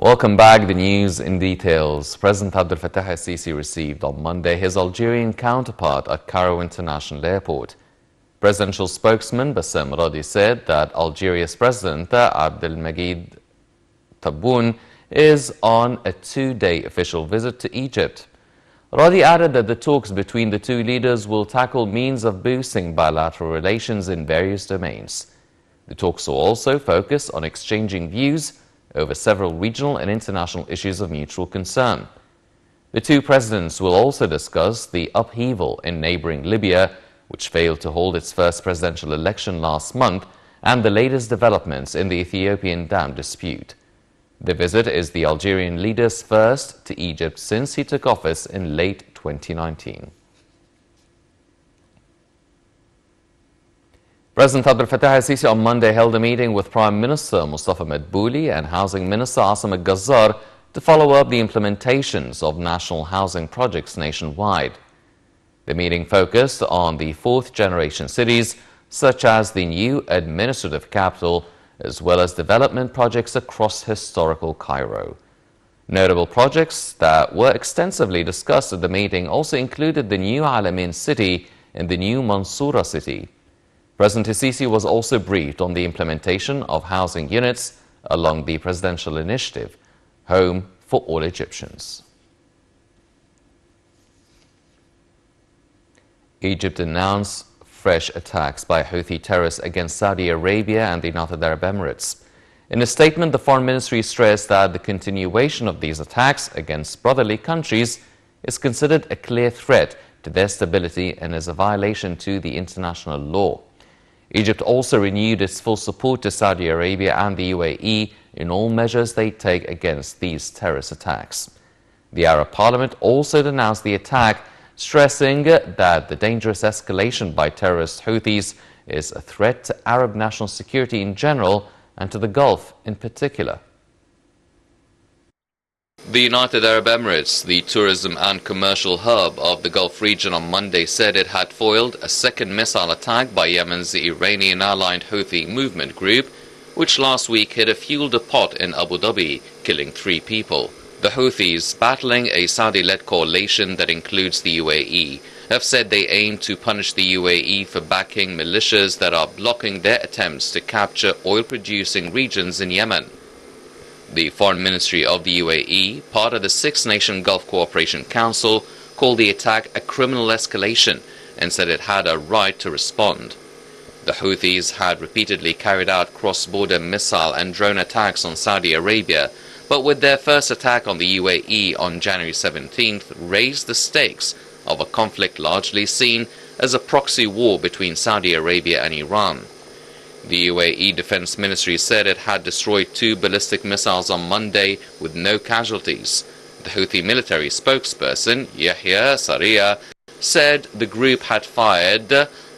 Welcome back. The news in details. President Abdel Fattah al-Sisi received on Monday his Algerian counterpart at Cairo International Airport. Presidential spokesman Bassem Radi said that Algeria's President Abdelmajid Tebboune is on a two-day official visit to Egypt. Radi added that the talks between the two leaders will tackle means of boosting bilateral relations in various domains. The talks will also focus on exchanging views over several regional and international issues of mutual concern. The two presidents will also discuss the upheaval in neighboring Libya, which failed to hold its first presidential election last month, and the latest developments in the Ethiopian dam dispute. The visit is the Algerian leader's first to Egypt since he took office in late 2019. President Abdel Fattah al-Sisi on Monday held a meeting with Prime Minister Mustafa Madbouli and Housing Minister Asim al-Gazzar to follow up the implementations of national housing projects nationwide. The meeting focused on the fourth-generation cities, such as the new administrative capital, as well as development projects across historical Cairo. Notable projects that were extensively discussed at the meeting also included the new Alamein city and the new Mansoura city. President al-Sisi was also briefed on the implementation of housing units along the presidential initiative, Home for All Egyptians. Egypt announced fresh attacks by Houthi terrorists against Saudi Arabia and the United Arab Emirates. In a statement, the Foreign Ministry stressed that the continuation of these attacks against brotherly countries is considered a clear threat to their stability and is a violation to the international law. Egypt also renewed its full support to Saudi Arabia and the UAE in all measures they take against these terrorist attacks. The Arab Parliament also denounced the attack, stressing that the dangerous escalation by terrorist Houthis is a threat to Arab national security in general and to the Gulf in particular. The United Arab Emirates, the tourism and commercial hub of the Gulf region, on Monday said it had foiled a second missile attack by Yemen's Iranian-aligned Houthi movement group, which last week hit a fuel depot in Abu Dhabi, killing 3 people. The Houthis, battling a Saudi-led coalition that includes the UAE, have said they aim to punish the UAE for backing militias that are blocking their attempts to capture oil-producing regions in Yemen. The Foreign Ministry of the UAE, part of the Six-Nation Gulf Cooperation Council, called the attack a criminal escalation and said it had a right to respond. The Houthis had repeatedly carried out cross-border missile and drone attacks on Saudi Arabia, but with their first attack on the UAE on January 17th raised the stakes of a conflict largely seen as a proxy war between Saudi Arabia and Iran. The UAE Defense Ministry said it had destroyed 2 ballistic missiles on Monday with no casualties. The Houthi military spokesperson, Yahya Sariyah, said the group had fired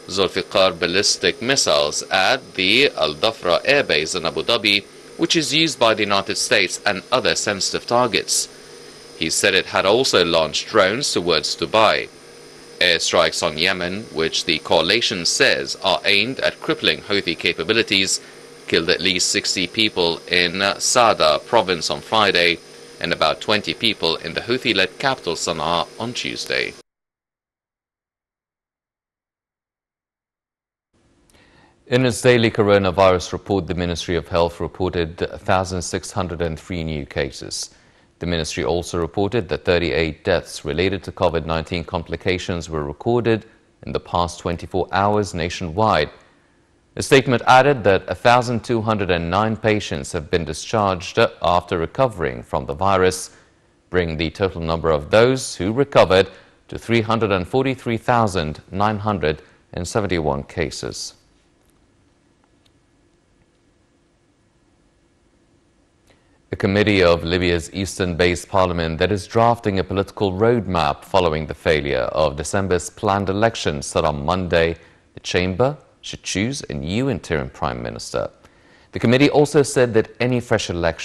Zulfiqar ballistic missiles at the Al Dhafra airbase in Abu Dhabi, which is used by the United States and other sensitive targets. He said it had also launched drones towards Dubai. Airstrikes on Yemen, which the coalition says are aimed at crippling Houthi capabilities, killed at least 60 people in Sada province on Friday and about 20 people in the Houthi-led capital Sana'a on Tuesday. In its daily coronavirus report, the Ministry of Health reported 1,603 new cases. The ministry also reported that 38 deaths related to COVID-19 complications were recorded in the past 24 hours nationwide. The statement added that 1,209 patients have been discharged after recovering from the virus, bringing the total number of those who recovered to 343,971 cases. A committee of Libya's eastern-based parliament that is drafting a political roadmap following the failure of December's planned elections said on Monday the chamber should choose a new interim prime minister. The committee also said that any fresh election